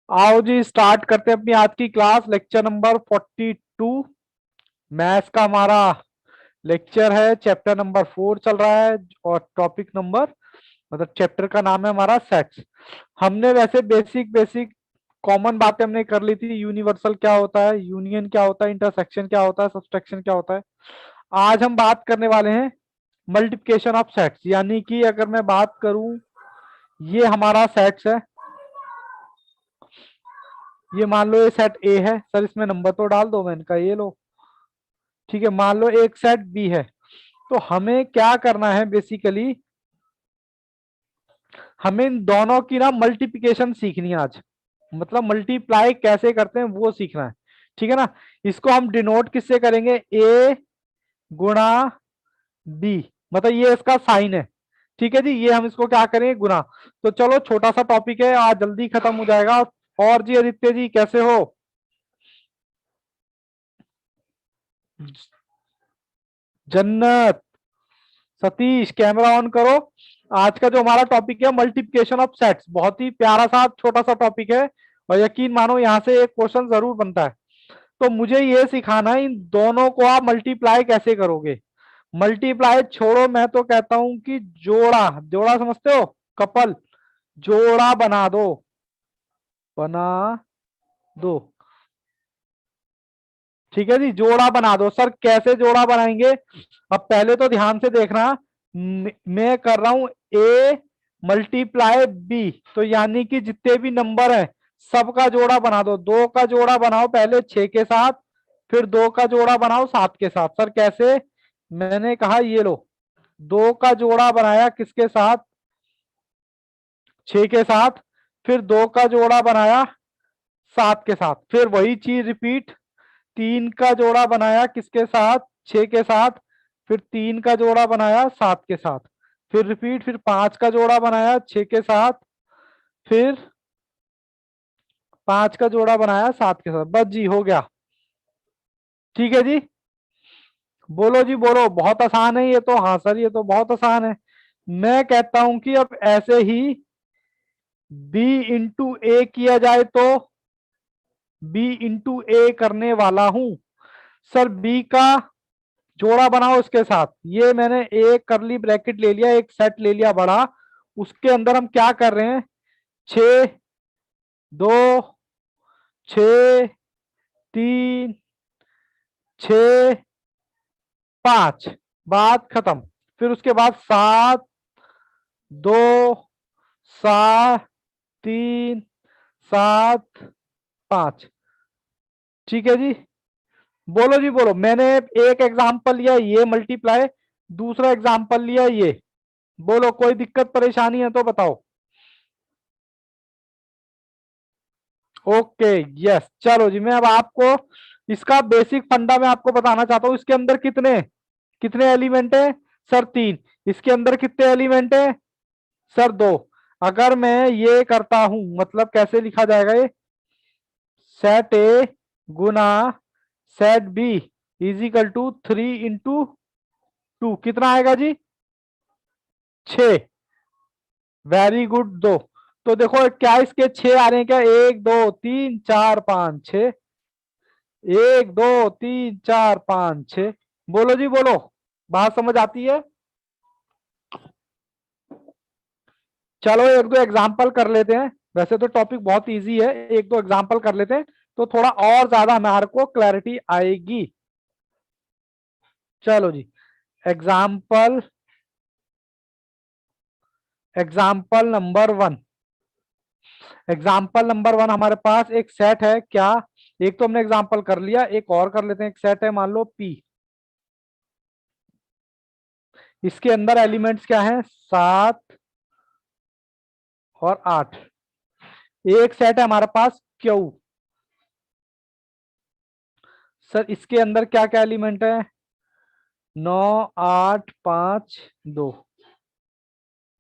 आओ जी स्टार्ट करते हैं अपनी आज की क्लास। लेक्चर नंबर 42 मैथ्स का हमारा लेक्चर है। चैप्टर नंबर 4 चल रहा है और टॉपिक नंबर मतलब चैप्टर का नाम है हमारा सेट्स। हमने वैसे बेसिक बेसिक कॉमन बातें हमने कर ली थी। यूनिवर्सल क्या होता है, यूनियन क्या होता है, इंटरसेक्शन क्या होता है, सब्सट्रैक्शन क्या होता है। आज हम बात करने वाले हैं मल्टीप्लिकेशन ऑफ सेट्स। यानी कि अगर मैं बात करूं, ये हमारा सेट्स है। ये मान लो ये सेट ए है। सर इसमें नंबर तो डाल दो, मैंने कहा ये लो। ठीक है, मान लो एक सेट बी है। तो हमें क्या करना है बेसिकली, हमें इन दोनों की ना मल्टीप्लिकेशन सीखनी है आज। मतलब मल्टीप्लाई कैसे करते हैं वो सीखना है। ठीक है ना। इसको हम डिनोट किससे करेंगे, ए गुणा बी। मतलब ये इसका साइन है। ठीक है जी, ये हम इसको क्या करेंगे, गुना। तो चलो छोटा सा टॉपिक है, आज जल्दी खत्म हो जाएगा। और जी आदित्य जी कैसे हो? जन्नत, सतीश कैमरा ऑन करो। आज का जो हमारा टॉपिक है मल्टीप्लिकेशन ऑफ सेट्स, बहुत ही प्यारा सा छोटा सा टॉपिक है। और यकीन मानो यहाँ से एक क्वेश्चन जरूर बनता है। तो मुझे ये सिखाना है इन दोनों को आप मल्टीप्लाई कैसे करोगे। मल्टीप्लाई छोड़ो, मैं तो कहता हूं कि जोड़ा, जोड़ा समझते हो, कपल, जोड़ा बना दो, बना दो। ठीक है जी, जोड़ा बना दो। सर कैसे जोड़ा बनाएंगे? अब पहले तो ध्यान से देखना। मैं कर रहा हूं ए मल्टीप्लाई बी, तो यानी कि जितने भी नंबर है सबका जोड़ा बना दो। दो का जोड़ा बनाओ पहले 6 के साथ, फिर दो का जोड़ा बनाओ 7 के साथ। सर कैसे? मैंने कहा ये लो, दो का जोड़ा बनाया किसके साथ, 6 के साथ। फिर दो का जोड़ा बनाया 7 के साथ। फिर वही चीज रिपीट, तीन का जोड़ा बनाया किसके साथ, 6 के साथ। फिर तीन का जोड़ा बनाया 7 के साथ। फिर रिपीट, फिर पांच का जोड़ा बनाया 6 के साथ। फिर पांच का जोड़ा बनाया 7 के साथ। बस जी हो गया। ठीक है जी, बोलो जी बोलो। बहुत आसान है ये तो। हाँ सर ये तो बहुत आसान है। मैं कहता हूं कि अब ऐसे ही बी इंटू ए किया जाए तो बी इंटू ए करने वाला हूं। सर बी का जोड़ा बनाओ उसके साथ। ये मैंने एक करली ब्रैकेट ले लिया, एक सेट ले लिया बड़ा। उसके अंदर हम क्या कर रहे हैं, 6 2 6 3 6 5, बात खत्म। फिर उसके बाद 7 2 7 3 7 5। ठीक है जी, बोलो जी बोलो। मैंने एक एग्जांपल लिया ये मल्टीप्लाई, दूसरा एग्जांपल लिया ये। बोलो कोई दिक्कत परेशानी है तो बताओ। ओके यस, चलो जी। मैं अब आपको इसका बेसिक फंडा मैं आपको बताना चाहता हूं। इसके अंदर कितने कितने एलिमेंट है? सर 3। इसके अंदर कितने एलिमेंट है? सर 2। अगर मैं ये करता हूं, मतलब कैसे लिखा जाएगा ये, सेट ए गुना set B equal to 3 into 2, कितना आएगा जी? 6। वेरी गुड, दो। तो देखो क्या इसके 6 आ रहे हैं क्या, 1 2 3 4 5 6, 1 2 3 4 5 6। बोलो जी बोलो, बात समझ आती है? चलो एक दो एग्जाम्पल कर लेते हैं। वैसे तो टॉपिक बहुत इजी है, एक दो एग्जाम्पल कर लेते हैं तो थोड़ा और ज्यादा हमारे को क्लैरिटी आएगी। चलो जी, example example number 1। Example number 1 हमारे पास एक सेट है क्या, एक तो हमने एग्जाम्पल कर लिया, एक और कर लेते हैं। एक सेट है मान लो पी, इसके अंदर एलिमेंट्स क्या है, 7 और 8। एक सेट है हमारे पास क्यू। सर इसके अंदर क्या क्या एलिमेंट है, 9 8 5 2।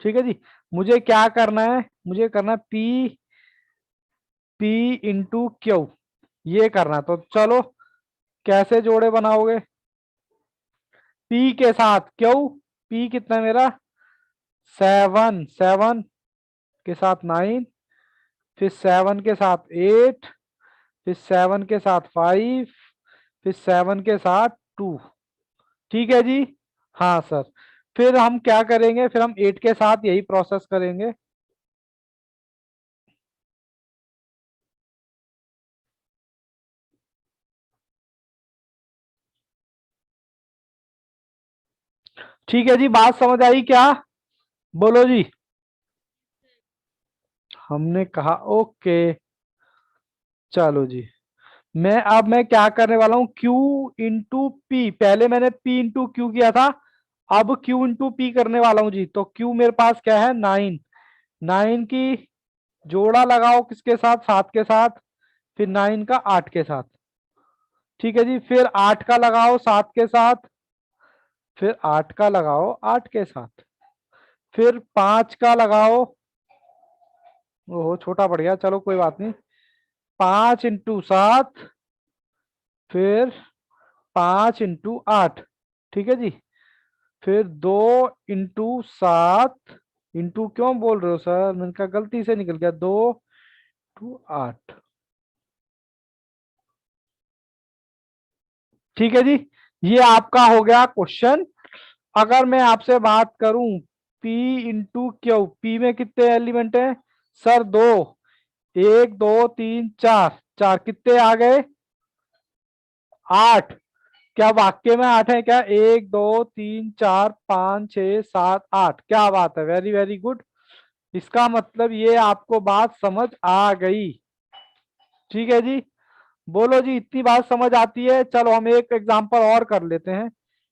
ठीक है जी, मुझे क्या करना है, मुझे करना है पी पी इंटू क्यू, ये करना है। तो चलो कैसे जोड़े बनाओगे, पी के साथ क्यू। पी कितना है मेरा, 7 7 के साथ 9, फिर 7 के साथ 8, फिर 7 के साथ 5, फिर 7 के साथ 2। ठीक है जी। हाँ सर। फिर हम क्या करेंगे, फिर हम 8 के साथ यही प्रोसेस करेंगे। ठीक है जी, बात समझ आई क्या? बोलो जी। हमने कहा ओके। चलो जी। मैं क्या करने वाला हूं, Q इंटू पी। पहले मैंने P इंटू क्यू किया था, अब Q इंटू पी करने वाला हूं जी। तो Q मेरे पास क्या है, 9। 9 की जोड़ा लगाओ किसके साथ, 7 के साथ। फिर 9 का 8 के साथ। ठीक है जी। फिर 8 का लगाओ 7 के साथ। फिर 8 का लगाओ 8 के साथ। फिर 5 का लगाओ। ओहो छोटा पड़ गया, चलो कोई बात नहीं। 5 इंटू 7। फिर 5 इंटू 8। ठीक है जी। फिर 2 इंटू 7। इंटू क्यों बोल रहे हो सर, मैंने कहा गलती से निकल गया। 2 टू 8। ठीक है जी। ये आपका हो गया क्वेश्चन। अगर मैं आपसे बात करूं, P इंटू क्यू, पी में कितने एलिमेंट हैं सर, 2। 1 2 3 4, 4 कितने आ गए, 8। क्या वाक्य में 8 है क्या, 1 2 3 4 5 6 7 8। क्या बात है, वेरी वेरी गुड। इसका मतलब ये आपको बात समझ आ गई। ठीक है जी। बोलो जी, इतनी बात समझ आती है। चलो हम एक एग्जांपल और कर लेते हैं।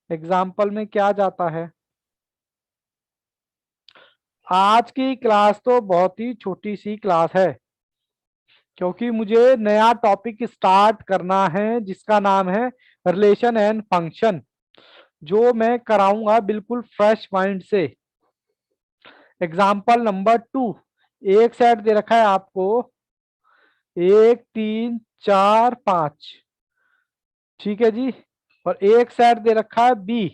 एग्जांपल में क्या जाता है, आज की क्लास तो बहुत ही छोटी सी क्लास है, क्योंकि मुझे नया टॉपिक स्टार्ट करना है जिसका नाम है रिलेशन एंड फंक्शन, जो मैं कराऊंगा बिल्कुल फ्रेश माइंड से। Example number 2। एक सेट दे रखा है आपको, 1 3 4 5। ठीक है जी। और एक सेट दे रखा है बी,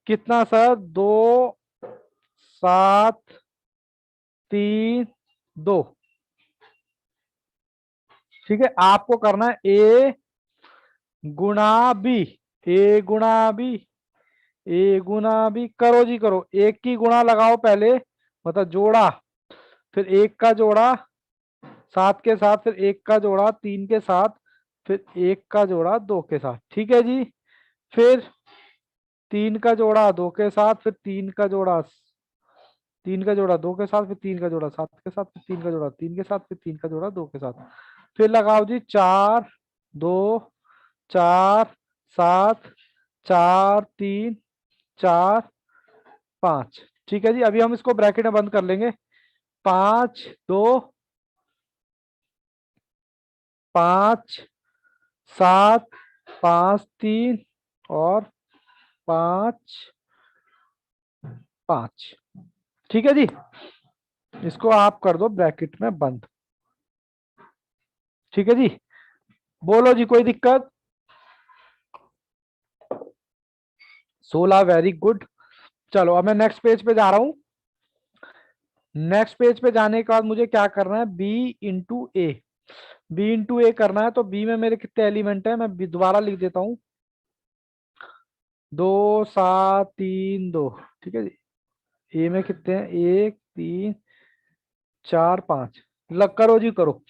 कितना सर, 2 7 3 2। ठीक है, आपको करना है ए गुणा बी। ए गुणा बी। ए गुणा बी करो जी करो। एक की गुणा लगाओ पहले, मतलब जोड़ा। फिर एक का जोड़ा 7 के साथ, फिर एक का जोड़ा 3 के साथ, फिर एक का जोड़ा 2 के साथ। ठीक है जी। फिर 3 का जोड़ा 2 के साथ, फिर 3 का जोड़ा 2 के साथ, फिर 3 का जोड़ा 7 के साथ, फिर 3 का जोड़ा 3 के साथ, फिर 3 का जोड़ा 2 के साथ। फिर लगाओ जी 4 2 4 7, 4 3 4 5। ठीक है जी। अभी हम इसको ब्रैकेट में बंद कर लेंगे। 5 2 5 7 5 3 और 5 5। ठीक है जी। इसको आप कर दो ब्रैकेट में बंद। ठीक है जी। बोलो जी, कोई दिक्कत? 16, वेरी गुड। चलो अब मैं नेक्स्ट पेज पे जा रहा हूं। नेक्स्ट पेज पे जाने के बाद मुझे क्या करना है, बी इंटू ए। बी इंटू ए करना है, तो बी में मेरे कितने एलिमेंट है, मैं दोबारा लिख देता हूँ। 2 7 3 2। ठीक है जी। ए में कितने हैं, 1 3 4 5। लग करो जी करो।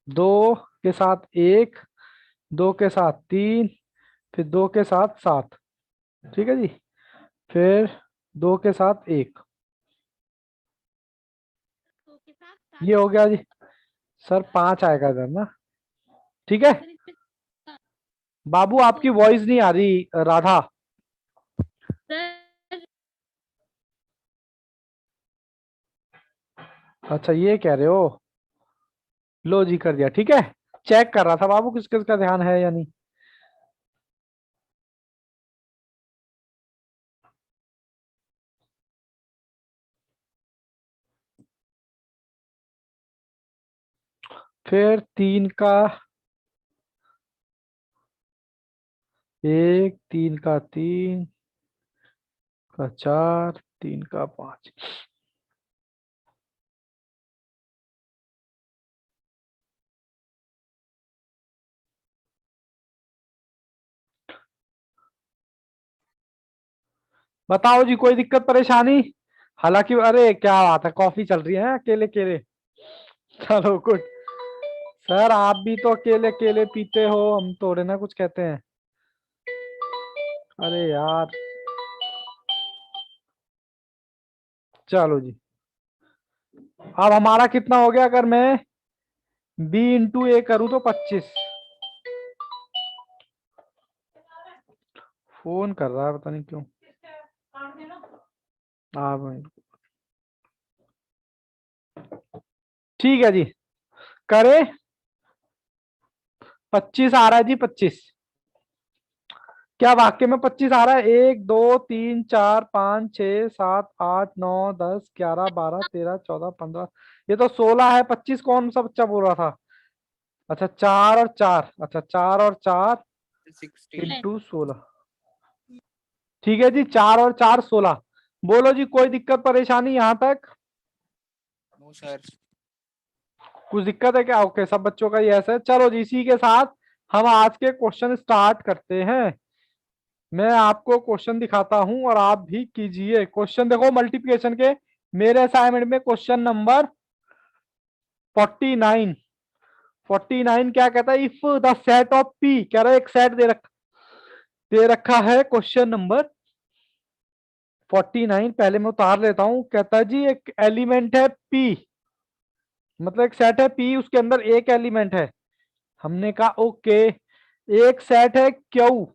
2 के साथ 1, 2 के साथ 3, फिर 2 के साथ 7। ठीक है जी। फिर 2 के साथ 1। ये हो गया जी। सर 5 आएगा इधर ना। ठीक है। बाबू आपकी वॉइस नहीं आ रही राधा। अच्छा ये कह रहे हो। लो जी कर दिया। ठीक है। चेक कर रहा था बाबू किस किस का ध्यान है या नहीं। फिर 3 का 1, 3 का 3 का 4, 3 का 5। बताओ जी, कोई दिक्कत परेशानी? हालांकि अरे क्या बात है, कॉफी चल रही है अकेले अकेले। चलो गुड। सर आप भी तो अकेले अकेले पीते हो, हम थोड़े ना कुछ कहते हैं। अरे यार। चलो जी, अब हमारा कितना हो गया? अगर मैं B/A करूं तो 25। फोन कर रहा है, पता नहीं क्यों। हाँ भाई। ठीक है जी, करे। 25 आ रहा है जी, 25। क्या वाक्य में 25 आ रहा है? 1 2 3 4 5 6 7 8 9 10 11 12 13 14 15। ये तो 16 है। 25 कौन सा बच्चा बोल रहा था? अच्छा, 4 और 4। अच्छा, 4 और 4 16। इंटू 16। ठीक है जी, 4 और 4 16। बोलो जी, कोई दिक्कत परेशानी यहां तक? No sir. कुछ दिक्कत है क्या? ओके, सब बच्चों का ये ऐसा है। चलो जी, इसी के साथ हम आज के क्वेश्चन स्टार्ट करते हैं। मैं आपको क्वेश्चन दिखाता हूं और आप भी कीजिए। क्वेश्चन देखो मल्टीप्लिकेशन के, मेरे असाइनमेंट में क्वेश्चन नंबर 49। 49 क्या कहता है? If the set of P, कह रहा है एक सेट दे रखा है। क्वेश्चन नंबर 49 पहले मैं उतार लेता हूं। कहता है जी एक एलिमेंट है पी, मतलब एक सेट है पी, उसके अंदर एक एलिमेंट है। हमने कहा ओके। एक सेट है क्यू,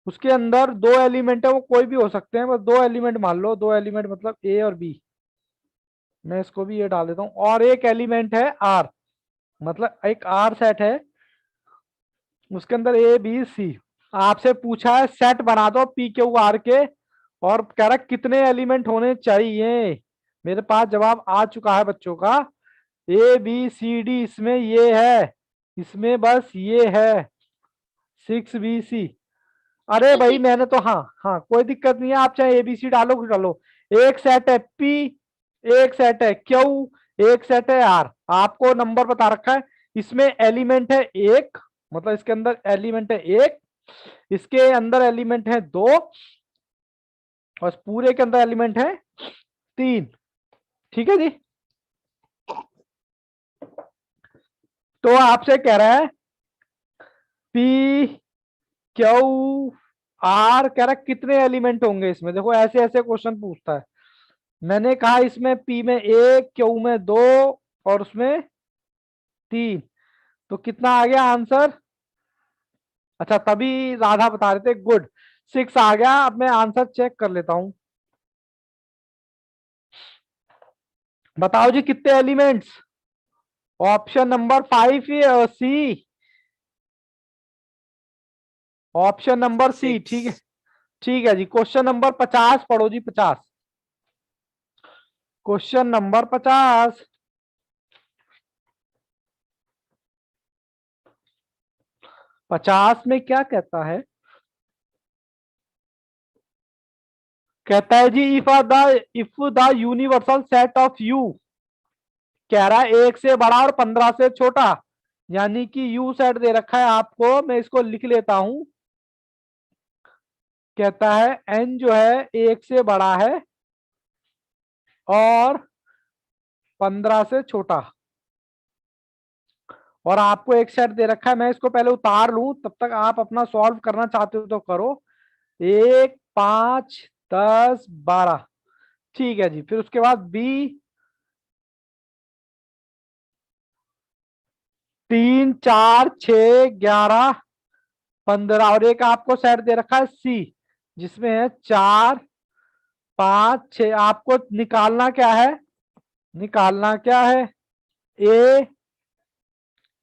उसके अंदर दो एलिमेंट है, वो कोई भी हो सकते हैं, बस दो एलिमेंट मान लो। दो एलिमेंट मतलब ए और बी। मैं इसको भी ये डाल देता हूं। और एक एलिमेंट है आर, मतलब एक आर सेट है, उसके अंदर ए बी सी। आपसे पूछा है सेट बना दो पी क्यू आर के, और कह रहा है कितने एलिमेंट होने चाहिए। मेरे पास जवाब आ चुका है बच्चों का। ए बी सी डी इसमें ये है, इसमें बस ये है 6 B C। अरे भाई मैंने तो, हाँ हाँ कोई दिक्कत नहीं है, आप चाहे ABC डालो कुछ डालो। एक सेट है पी, एक सेट है क्यू, एक सेट है आर। आपको नंबर बता रखा है। इसमें एलिमेंट है एक, मतलब इसके अंदर एलिमेंट है एक, इसके अंदर एलिमेंट है दो, और पूरे के अंदर एलिमेंट है 3। ठीक है जी। तो आपसे कह रहा है पी क्यू आर, कह रहा है कितने एलिमेंट होंगे इसमें। देखो ऐसे ऐसे क्वेश्चन पूछता है। मैंने कहा इसमें पी में एक, क्यू में दो, और उसमें 3। तो कितना आ गया आंसर? अच्छा, तभी राधा बता रहे थे, गुड। 6 आ गया। अब मैं आंसर चेक कर लेता हूं। बताओ जी कितने एलिमेंट्स? ऑप्शन नंबर 5 सी। ऑप्शन नंबर सी, ठीक है। 6। ठीक है जी, क्वेश्चन नंबर 50 पढ़ो जी, 50। Question number 50। 50 में क्या कहता है? कहता है जी if the universal set of U, कह रहा है एक से बड़ा और 15 से छोटा, यानी कि यू सेट दे रखा है आपको। मैं इसको लिख लेता हूं। कहता है एन जो है एक से बड़ा है और 15 से छोटा, और आपको एक सेट दे रखा है। मैं इसको पहले उतार लूं, तब तक आप अपना सॉल्व करना चाहते हो तो करो। 1 5 10 12। ठीक है जी, फिर उसके बाद बी 3 4 6 11 15, और एक आपको सेट दे रखा है सी, जिसमें है 4 5 6। आपको निकालना क्या है? निकालना क्या है? ए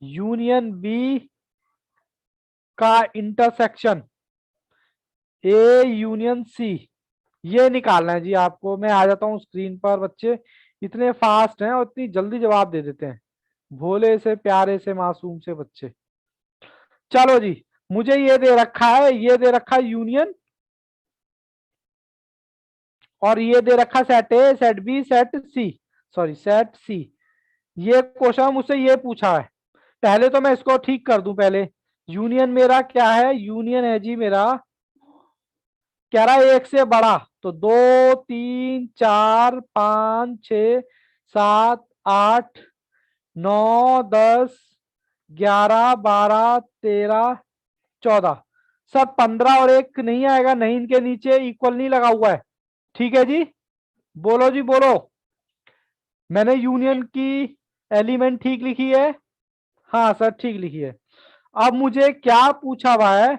यूनियन बी का इंटरसेक्शन, ए यूनियन सी, ये निकालना है जी आपको। मैं आ जाता हूँ स्क्रीन पर। बच्चे इतने फास्ट हैं और इतनी जल्दी जवाब दे देते हैं, भोले से प्यारे से मासूम से बच्चे। चलो जी, मुझे ये दे रखा है, ये दे रखा है यूनियन, और ये दे रखा set A set B set C, sorry set C. ये क्वेश्चन मुझसे ये पूछा है। पहले तो मैं इसको ठीक कर दूं पहले। यूनियन मेरा क्या है? यूनियन है जी मेरा कह रहा है एक से बड़ा, तो 2 3 4 5 6 7 8 9 10 11 12 13 14। सर 15 और 1 नहीं आएगा, नहीं इनके नीचे इक्वल नहीं लगा हुआ है। ठीक है जी, बोलो जी बोलो। मैंने यूनियन की एलिमेंट ठीक लिखी है? हाँ सर ठीक लिखी है। अब मुझे क्या पूछा हुआ है,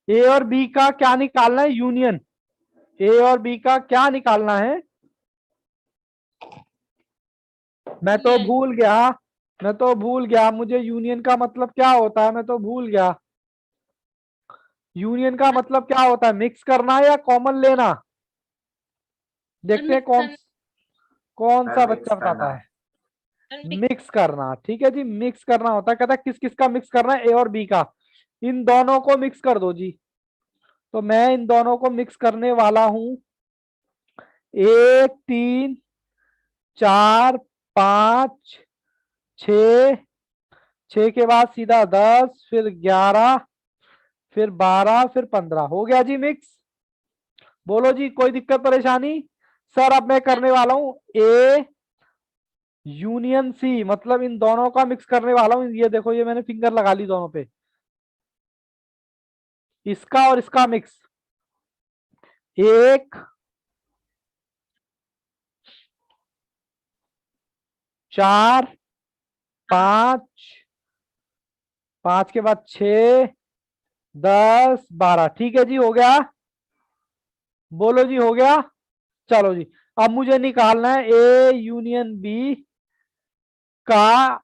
ए और बी का क्या निकालना है, यूनियन। ए और बी का क्या निकालना है? मैं तो यूनियन। भूल गया, मैं तो भूल गया, मुझे यूनियन का मतलब क्या होता है, मैं तो भूल गया। यूनियन का मतलब क्या होता है, मिक्स करना या कॉमन लेना? देखते हैं कौन कौन सा बच्चा बताता है। मिक्स करना, ठीक है जी, मिक्स करना होता है। कहता है किस किस का मिक्स करना है, ए और बी का। इन दोनों को मिक्स कर दो जी। तो मैं इन दोनों को मिक्स करने वाला हूं। 1 3 4 5 6, 6 के बाद सीधा 10, फिर 11, फिर 12, फिर 15। हो गया जी मिक्स। बोलो जी, कोई दिक्कत परेशानी? सर अब मैं करने वाला हूं ए यूनियन सी, मतलब इन दोनों का मिक्स करने वाला हूं। ये देखो, ये मैंने फिंगर लगा ली दोनों पे, इसका और इसका मिक्स। 1 4 5, 5 के बाद 6 10 12। ठीक है जी, हो गया। बोलो जी, हो गया। चलो जी, अब मुझे निकालना है ए यूनियन बी का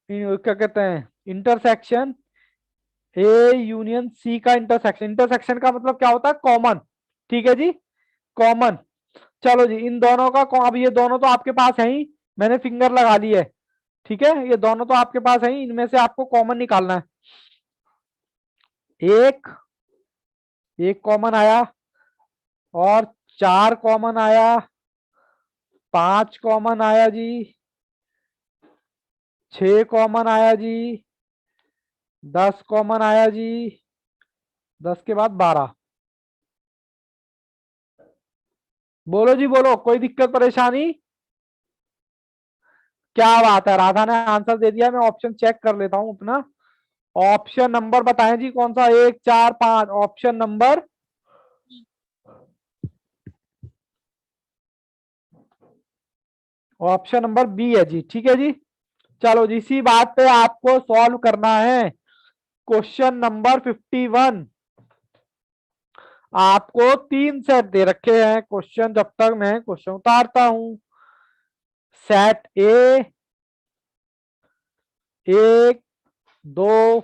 क्या कहते हैं, इंटरसेक्शन। ए यूनियन सी का इंटरसेक्शन। इंटरसेक्शन का मतलब क्या होता है, कॉमन। ठीक है जी, कॉमन। चलो जी, इन दोनों का अब ये दोनों तो आपके पास है ही, मैंने फिंगर लगा ली है। ठीक है, ये दोनों तो आपके पास है ही, इनमें से आपको कॉमन निकालना है। एक एक कॉमन आया, और 4 कॉमन आया, 5 कॉमन आया जी, 6 कॉमन आया जी, 10 कॉमन आया जी, 10 के बाद 12। बोलो जी बोलो, कोई दिक्कत परेशानी? क्या बात है, राधा ने आंसर दे दिया। मैं ऑप्शन चेक कर लेता हूं अपना। ऑप्शन नंबर बताएं जी, कौन सा, 1 4 5? Option number, option number B है जी। ठीक है जी, चलो जी, इसी बात पे आपको सॉल्व करना है क्वेश्चन नंबर 51। आपको 3 सेट दे रखे हैं क्वेश्चन, जब तक मैं क्वेश्चन उतारता हूं। Set A 1 2,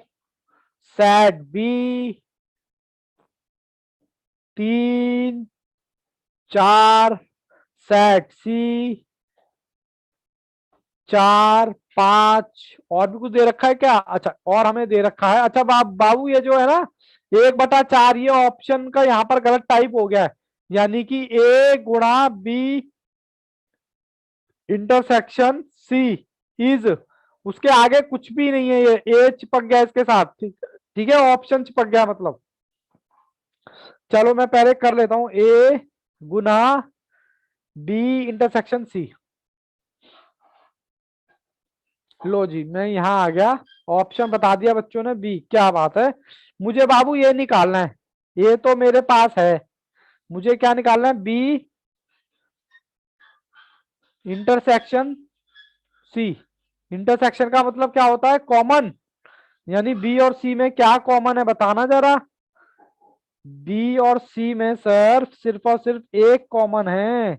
set B 3 4, set C 4 5। और भी कुछ दे रखा है क्या? अच्छा, और हमें दे रखा है। अच्छा बाबू, ये जो है ना 1/4, ये ऑप्शन का यहाँ पर गलत टाइप हो गया है। यानी कि ए गुणा बी इंटरसेक्शन सी इज, उसके आगे कुछ भी नहीं है, ये ए चिपक गया इसके साथ। ठीक है, ऑप्शन चिपक गया मतलब। चलो मैं पहले कर लेता हूं, ए गुना बी इंटरसेक्शन सी। लो जी, मैं यहां आ गया, ऑप्शन बता दिया बच्चों ने बी। क्या बात है। मुझे बाबू ये निकालना है, ये तो मेरे पास है। मुझे क्या निकालना है, बी इंटरसेक्शन सी। इंटरसेक्शन का मतलब क्या होता है, कॉमन। यानी बी और सी में क्या कॉमन है, बताना जरा। बी और सी में सर सिर्फ और सिर्फ एक कॉमन है,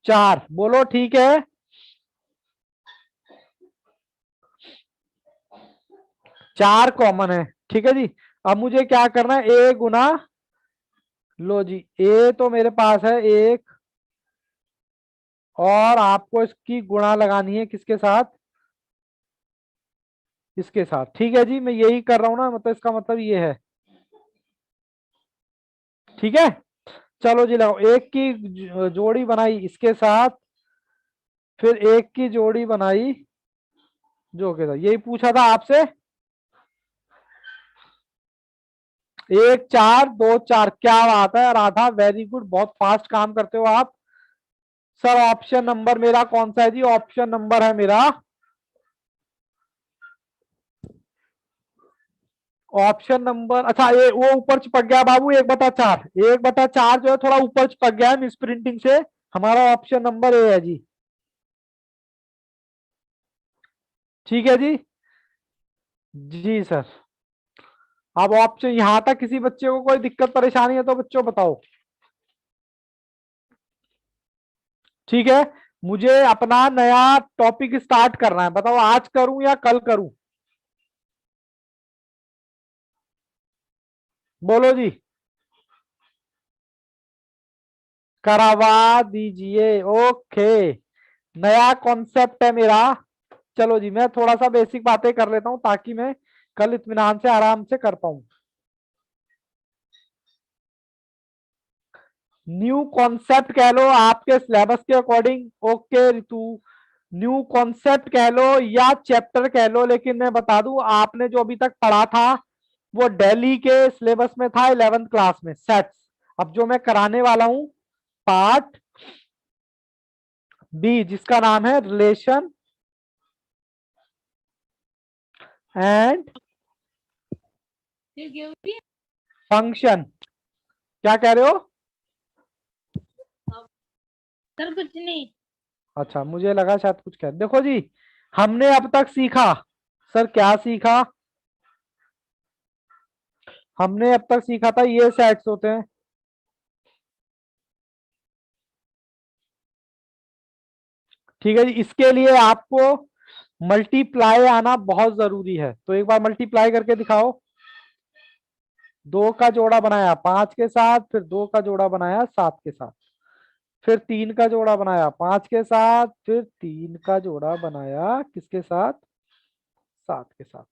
4। बोलो ठीक है, 4 कॉमन है। ठीक है जी, अब मुझे क्या करना है, ए गुना, लो जी, ए तो मेरे पास है 1, और आपको इसकी गुणा लगानी है किसके साथ, इसके साथ। ठीक है जी, मैं यही कर रहा हूं ना, मतलब इसका मतलब ये है। ठीक है, चलो जी, लगाओ। एक की जोड़ी बनाई इसके साथ, फिर एक की जोड़ी बनाई जो के साथ। यही पूछा था आपसे। 1 4 2 4, क्या बात है राधा, वेरी गुड, बहुत फास्ट काम करते हो आप। सर ऑप्शन नंबर मेरा कौन सा है जी? ऑप्शन नंबर है मेरा, ऑप्शन नंबर, अच्छा ये वो ऊपर चिपक गया बाबू, 1/4, 1/4 जो है थोड़ा ऊपर चिपक गया है मिस प्रिंटिंग से। हमारा ऑप्शन नंबर ए है जी। ठीक है जी। जी सर। अब ऑप्शन, यहां तक किसी बच्चे को कोई दिक्कत परेशानी है तो बच्चों बताओ। ठीक है, मुझे अपना नया टॉपिक स्टार्ट करना है, बताओ आज करूं या कल करूं? बोलो जी। करवा दीजिए, ओके। नया कॉन्सेप्ट है मेरा। चलो जी, मैं थोड़ा सा बेसिक बातें कर लेता हूं ताकि मैं कल इत्मीनान से आराम से कर पाऊं। न्यू कॉन्सेप्ट कह लो आपके सिलेबस के according, okay Ritu. New concept कह लो या चैप्टर कह लो, लेकिन मैं बता दूं आपने जो अभी तक पढ़ा था वो दिल्ली के सिलेबस में था 11th क्लास में, सेट्स। अब जो मैं कराने वाला हूं, पार्ट बी, जिसका नाम है रिलेशन एंड फंक्शन। क्या कह रहे हो? सर कुछ नहीं। अच्छा, मुझे लगा शायद कुछ कह, देखो जी, हमने अब तक सीखा। सर क्या सीखा? हमने अब तक सीखा था ये सेट्स होते हैं। ठीक है जी, इसके लिए आपको मल्टीप्लाई आना बहुत जरूरी है, तो एक बार मल्टीप्लाई करके दिखाओ। 2 का जोड़ा बनाया 5 के साथ, फिर 2 का जोड़ा बनाया 7 के साथ, फिर 3 का जोड़ा बनाया 5 के साथ, फिर 3 का जोड़ा बनाया किसके साथ? 7 के साथ।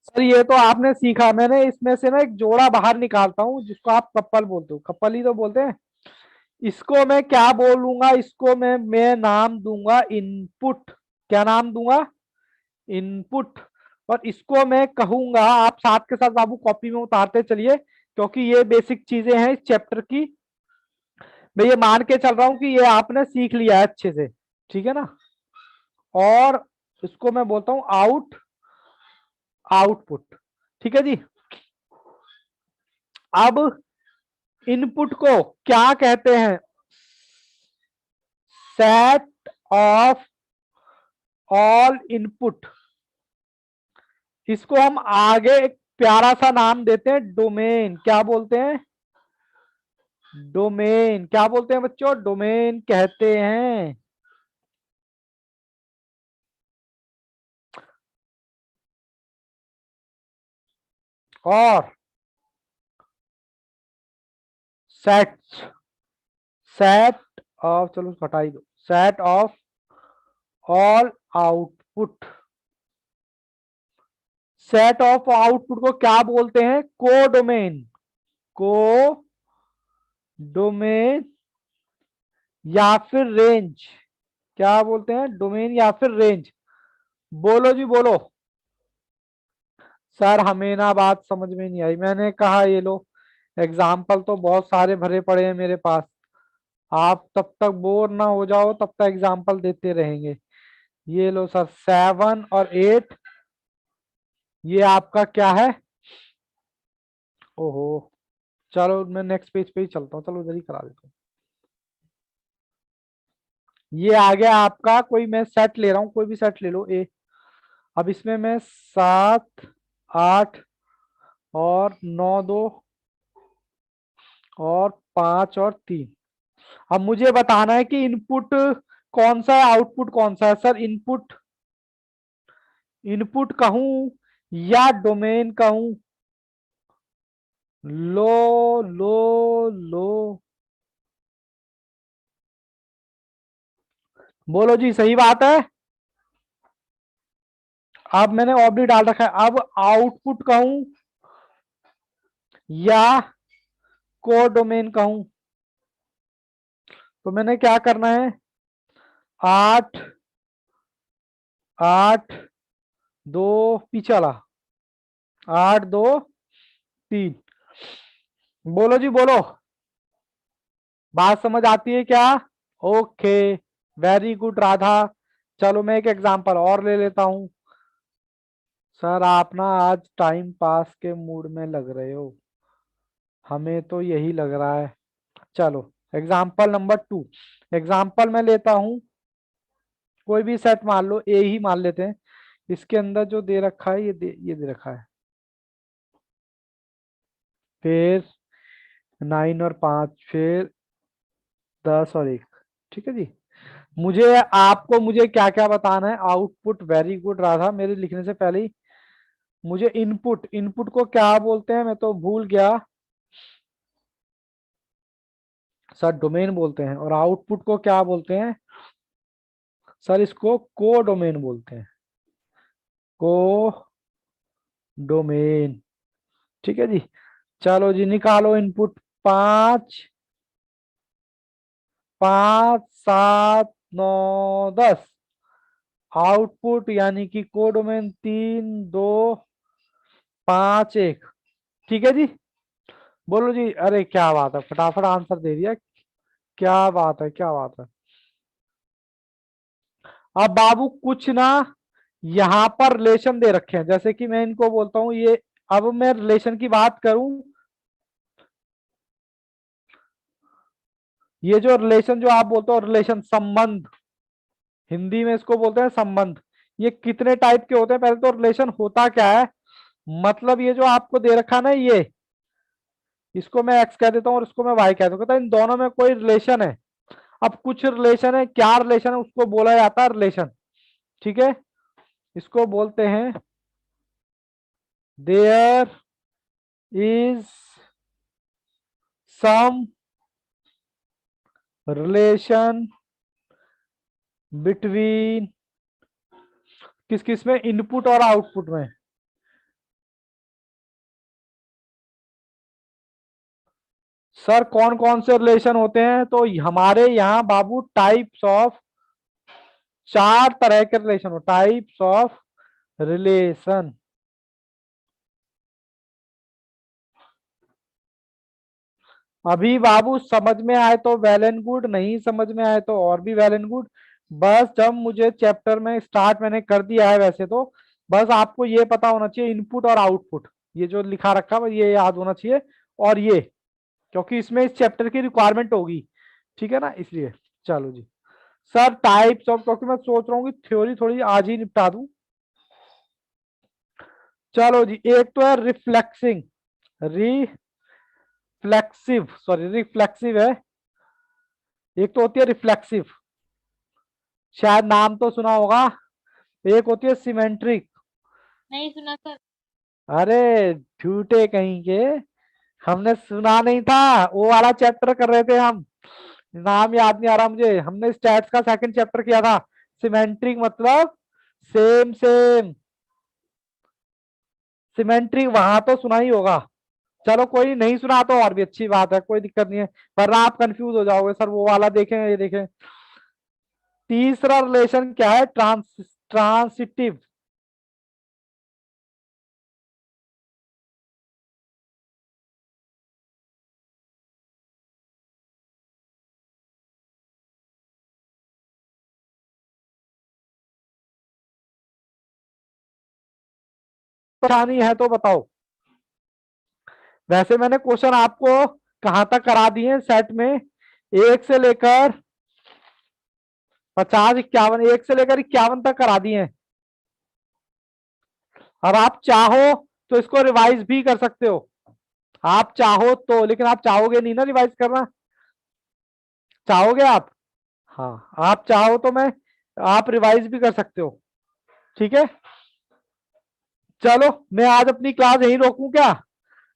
सर ये तो आपने सीखा, मैंने इसमें से ना एक जोड़ा बाहर निकालता हूं जिसको आप कपल बोलते हो, कपल ही तो बोलते हैं। इसको मैं क्या बोलूंगा? इसको मैं नाम दूंगा इनपुट। क्या नाम दूंगा? इनपुट। और इसको मैं कहूंगा, आप साथ के साथ बाबू कॉपी में उतारते चलिए, क्योंकि ये बेसिक चीजें हैं इस चैप्टर की। मैं ये मान के चल रहा हूं कि ये आपने सीख लिया है अच्छे से, ठीक है ना? और इसको मैं बोलता हूं आउटपुट। ठीक है जी। अब इनपुट को क्या कहते हैं? Set of all input. इसको हम आगे एक प्यारा सा नाम देते हैं डोमेन। क्या बोलते हैं? डोमेन। क्या बोलते हैं बच्चों? डोमेन कहते हैं। और सेट, सेट ऑफ, चलो हटाई दो, set of all output. Set of output को क्या बोलते हैं? कोडोमेन। को डोमेन या फिर रेंज। क्या बोलते हैं? डोमेन या फिर रेंज। बोलो जी बोलो। सर हमें ना बात समझ में नहीं आई, मैंने कहा ये लो, एग्जाम्पल तो बहुत सारे भरे पड़े हैं मेरे पास, आप तब तक बोर ना हो जाओ तब तक एग्जाम्पल देते रहेंगे। ये लो सर, 7 और 8, ये आपका क्या है? ओहो, चलो मैं नेक्स्ट पेज पे ही चलता हूँ, चलो उधर ही करा देता हूँ। ये आ गया आपका, कोई मैं सेट ले रहा हूँ, कोई भी सेट ले लो ए। अब इसमें मैं 7 8 और 9 2 और 5 और 3। अब मुझे बताना है कि इनपुट कौन सा है, आउटपुट कौन सा है। सर इनपुट, इनपुट कहूं या डोमेन कहूं? लो लो लो, बोलो जी, सही बात है। अब मैंने ऑब्जेक्ट डाल रखा है, अब आउटपुट कहूं या को डोमेन कहूं? तो मैंने क्या करना है? 8 8 2 पीछे वाला 8 2 3। बोलो जी बोलो, बात समझ आती है क्या? Okay, very good Radha. चलो मैं एक एग्जांपल और ले लेता हूं। सर आप ना आज टाइम पास के मूड में लग रहे हो, हमें तो यही लग रहा है। चलो एग्जाम्पल नंबर 2, एग्जाम्पल मैं लेता हूं, कोई भी सेट मान लो, ए ही मान लेते हैं। इसके अंदर जो दे रखा है ये दे रखा है, फिर 9 और 5, फिर 10 और 1। ठीक है जी। मुझे आपको मुझे क्या क्या बताना है? Output, very good Radha. मेरे लिखने से पहले ही मुझे इनपुट, इनपुट को क्या बोलते हैं मैं तो भूल गया सर, डोमेन बोलते हैं। और आउटपुट को क्या बोलते हैं सर? इसको को डोमेन बोलते हैं, को डोमेन। ठीक है जी। चलो जी निकालो इनपुट। 5 5 7 9 10। आउटपुट यानी कि को डोमेन 3 2 5 1। ठीक है जी। बोलो जी। अरे क्या बात है, फटाफट आंसर दे दिया। क्या बात है, क्या बात है। अब बाबू कुछ ना, यहाँ पर रिलेशन दे रखे हैं, जैसे कि मैं इनको बोलता हूं ये। अब मैं रिलेशन की बात करूं, ये जो रिलेशन जो आप बोलते हो रिलेशन, संबंध, हिंदी में इसको बोलते हैं संबंध। ये कितने टाइप के होते हैं? पहले तो रिलेशन होता क्या है, मतलब ये जो आपको दे रखा है ना, ये इसको मैं एक्स कह देता हूँ और इसको मैं वाई कह देता हूँ, कहता है इन दोनों में कोई रिलेशन है। अब कुछ रिलेशन है, क्या रिलेशन है उसको बोला जाता है रिलेशन। ठीक है, इसको बोलते हैं there is some relation between, किस किस में? इनपुट और आउटपुट में। सर कौन कौन से रिलेशन होते हैं? तो हमारे यहाँ बाबू टाइप्स ऑफ, 4 तरह के रिलेशन हो, टाइप्स ऑफ रिलेशन। अभी बाबू समझ में आए तो वेल एंड गुड, नहीं समझ में आए तो और भी वेल एंड गुड। बस जब मुझे चैप्टर में स्टार्ट मैंने कर दिया है वैसे तो, बस आपको ये पता होना चाहिए इनपुट और आउटपुट, ये जो लिखा रखा है ये याद होना चाहिए। और ये क्योंकि इसमें इस चैप्टर की रिक्वायरमेंट होगी, ठीक है ना, इसलिए। चलो जी सर, टाइप्स ऑफ, क्योंकि मैं सोच रहा हूँ कि थ्योरी थोड़ी आज ही निपटा दूं। चलो जी, एक तो है रिफ्लेक्सिंग, रिफ्लेक्सिव, सॉरी रिफ्लेक्सिव है। एक तो होती है रिफ्लेक्सिव, शायद नाम तो सुना होगा। एक होती है सिमेट्रिक। नहीं सुना सर। अरे झूठे कहीं के, हमने सुना नहीं था, वो वाला चैप्टर कर रहे थे हम। नाम याद नहीं आ रहा मुझे, हमने स्टैट्स का सेकंड चैप्टर किया था। सिमेट्रिक मतलब सेम सेम, सिमेट्रिक वहां तो सुना ही होगा। चलो कोई नहीं सुना तो और भी अच्छी बात है, कोई दिक्कत नहीं है, वरना आप कंफ्यूज हो जाओगे सर वो वाला देखें ये देखें। तीसरा रिलेशन क्या है? ट्रांसिटिव। परेशानी है तो बताओ। वैसे मैंने क्वेश्चन आपको कहां तक करा दिए सेट में, 1 से लेकर 50 51, 1 से लेकर 51 तक करा दिए हैं। अब आप चाहो तो इसको रिवाइज भी कर सकते हो, आप चाहो तो, लेकिन आप चाहोगे नहीं ना रिवाइज करना, चाहोगे आप? हाँ आप चाहो तो मैं, आप रिवाइज भी कर सकते हो। ठीक है, चलो मैं आज अपनी क्लास यहीं रोकूं क्या?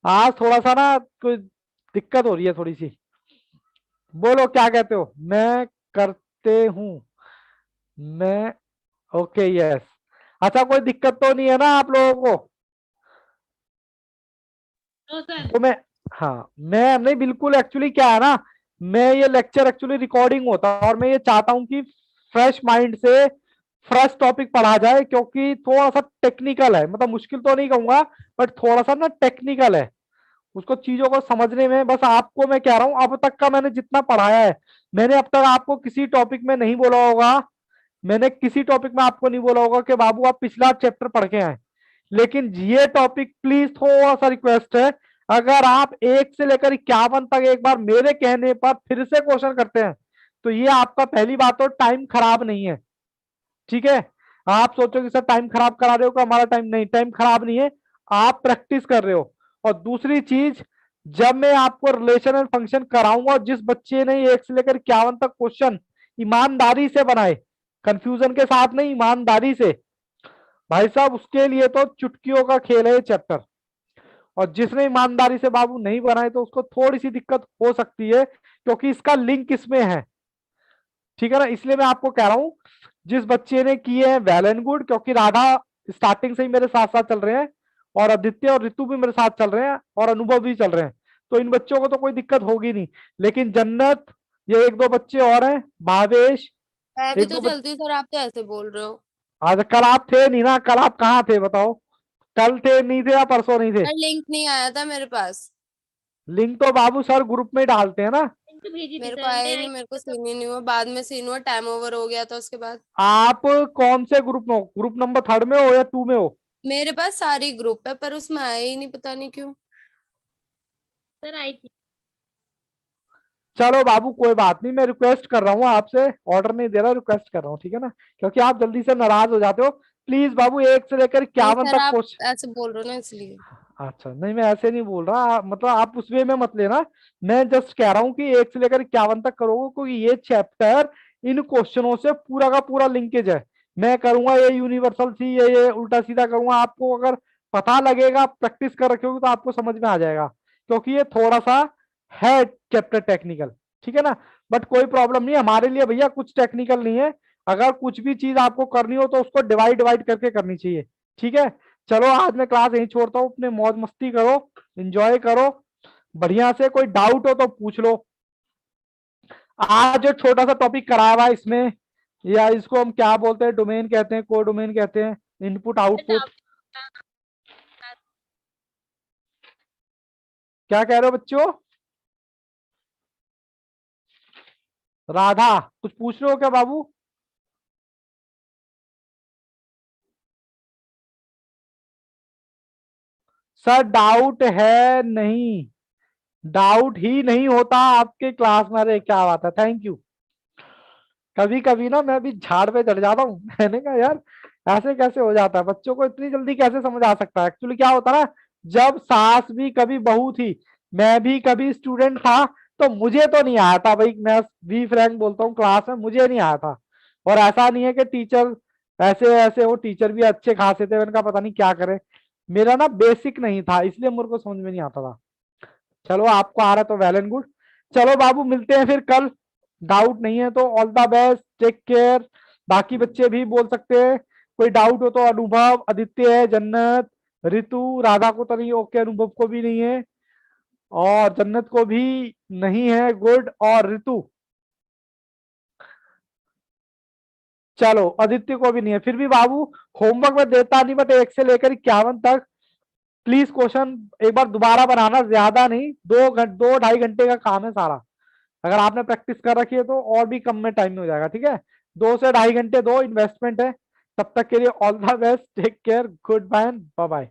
आज थोड़ा सा ना कोई दिक्कत हो रही है थोड़ी सी। बोलो क्या कहते हो? मैं करते हूं, मैं, ओके यस। अच्छा कोई दिक्कत तो नहीं है ना आप लोगों को? No sir. तो मैं, हाँ मैं नहीं, बिल्कुल एक्चुअली क्या है ना, मैं ये लेक्चर एक्चुअली रिकॉर्डिंग होता है और मैं ये चाहता हूं कि फ्रेश माइंड से फ्रेश टॉपिक पढ़ा जाए, क्योंकि थोड़ा सा टेक्निकल है, मतलब मुश्किल तो नहीं कहूंगा बट थोड़ा सा ना टेक्निकल है, उसको चीजों को समझने में। बस आपको मैं कह रहा हूं, अब तक का मैंने जितना पढ़ाया है, मैंने अब तक आपको किसी टॉपिक में नहीं बोला होगा, मैंने किसी टॉपिक में आपको नहीं बोला होगा कि बाबू आप पिछला चैप्टर पढ़ के आए। लेकिन ये टॉपिक प्लीज थोड़ा सा रिक्वेस्ट है, अगर आप 1 से लेकर 51 तक एक बार मेरे कहने पर फिर से क्वेश्चन करते हैं, तो ये आपका पहली बात तो टाइम खराब नहीं है, ठीक है। आप सोचोगे सर टाइम खराब करा रहे हो, कि हमारा टाइम नहीं, टाइम खराब नहीं है, आप प्रैक्टिस कर रहे हो। और दूसरी चीज, जब मैं आपको रिलेशन एंड फंक्शन कराऊंगा, जिस बच्चे ने 1 से लेकर 51 तक क्वेश्चन ईमानदारी से बनाए, कंफ्यूजन के साथ नहीं, ईमानदारी से, भाई साहब उसके लिए तो चुटकियों का खेल है ये चैप्टर। और जिसने ईमानदारी से बाबू नहीं बनाए, तो उसको थोड़ी सी दिक्कत हो सकती है, क्योंकि इसका लिंक इसमें है, ठीक है ना। इसलिए मैं आपको कह रहा हूं, जिस बच्चे ने किए हैं वेल एंड गुड, क्योंकि राधा स्टार्टिंग से ही मेरे साथ साथ चल रहे हैं, और आदित्य और ऋतु भी मेरे साथ चल रहे हैं, और अनुभव भी चल रहे हैं, तो इन बच्चों को तो कोई दिक्कत होगी नहीं। लेकिन जन्नत, ये 1-2 बच्चे और हैं, भावेश, मैं भी एक तो दो चलती हूँ सर, आप तो ऐसे बोल रहे हो। आज कल आप थे नहीं ना, कल आप कहाँ थे बताओ, कल थे नहीं थे या परसों नहीं थे? सर लिंक नहीं आया था मेरे पास। लिंक तो बाबू सर ग्रुप में डालते हैं ना। लिंक भेजी थी मेरे को सर, आया मैं ही नहीं, आई मेरे को तो सीन ही नहीं हुआ, बाद में सीन हुआ, टाइम ओवर हो गया था उसके बाद। आप कौन से ग्रुप में हो? ग्रुप नंबर 3 में हो या 2 में हो? मेरे पास सारी ग्रुप है, पर उसमें आया ही नहीं, पता नहीं क्यों। सर आई थी। चलो बाबू कोई बात नहीं, मैं रिक्वेस्ट कर रहा हूँ आपसे, ऑर्डर नहीं दे रहा, रिक्वेस्ट कर रहा हूँ, ठीक है ना, क्योंकि आप जल्दी से नाराज हो जाते हो। प्लीज बाबू 1 से लेकर 51 नहीं सर, तक आप क्वेश्चन। ऐसे बोल रहे हो ना, इसलिए। अच्छा नहीं, मैं ऐसे नहीं बोल रहा, मतलब आप उस वे में मत लेना। मैं जस्ट कह रहा हूँ कि 1 से लेकर 51 तक करोगे, क्योंकि ये चैप्टर इन क्वेश्चनों से पूरा का पूरा लिंकेज है। मैं करूंगा ये यूनिवर्सल सी, ये उल्टा सीधा करूंगा, आपको अगर पता लगेगा, प्रैक्टिस कर रखे होगी, तो आपको समझ में आ जाएगा, क्योंकि ये थोड़ा सा है चैप्टर टेक्निकल, ठीक है ना। बट कोई प्रॉब्लम नहीं, हमारे लिए भैया कुछ टेक्निकल नहीं है। अगर कुछ भी चीज आपको करनी हो, तो उसको डिवाइड डिवाइड करके करनी चाहिए, ठीक है। चलो आज मैं क्लास यहीं छोड़ता हूँ, अपने मौज मस्ती करो, एंजॉय करो बढ़िया से, कोई डाउट हो तो पूछ लो। आज जो छोटा सा टॉपिक कराया हुआ है इसमें, या इसको हम क्या बोलते हैं, डोमेन कहते हैं, को डोमेन कहते हैं, इनपुट आउटपुट, क्या कह रहे हो बच्चों? राधा कुछ पूछ रहे हो क्या बाबू? सर डाउट है नहीं, डाउट ही नहीं होता आपके क्लास में। अरे क्या बात है, थैंक यू। कभी कभी ना मैं भी झाड़ पे चढ़ जाता हूँ मैंने कहा यार ऐसे कैसे हो जाता है, बच्चों को इतनी जल्दी कैसे समझ आ सकता है। एक्चुअली क्या होता है ना, जब सास भी कभी बहू थी, मैं भी कभी स्टूडेंट था, तो मुझे तो नहीं आया था भाई, मैं भी फ्रैंक बोलता हूँ, क्लास में मुझे नहीं आया था। और ऐसा नहीं है कि टीचर ऐसे ऐसे, वो टीचर भी अच्छे खासे थे, मैंने कहा पता नहीं क्या करे, मेरा ना बेसिक नहीं था, इसलिए मेरे को समझ में नहीं आता था। चलो आपको आ रहा तो वेल एंड गुड। चलो बाबू मिलते हैं फिर कल, डाउट नहीं है तो all the best, take care. बाकी बच्चे भी बोल सकते हैं, कोई डाउट हो तो अनुभव, आदित्य है, जन्नत, ऋतु, राधा को तो नहीं, ओके, अनुभव को भी नहीं है, और जन्नत को भी नहीं है, गुड, और ऋतु, चलो आदित्य को भी नहीं है। फिर भी बाबू होमवर्क में देता नहीं, बट 1 से लेकर 51 तक प्लीज क्वेश्चन एक बार दोबारा बनाना, ज्यादा नहीं, 2-2 ढाई घंटे का काम है सारा। अगर आपने प्रैक्टिस कर रखी है तो और भी कम में टाइम में हो जाएगा, ठीक है। 2 से ढाई घंटे दो, इन्वेस्टमेंट है। तब तक के लिए all the best, take care, good bye, bye bye.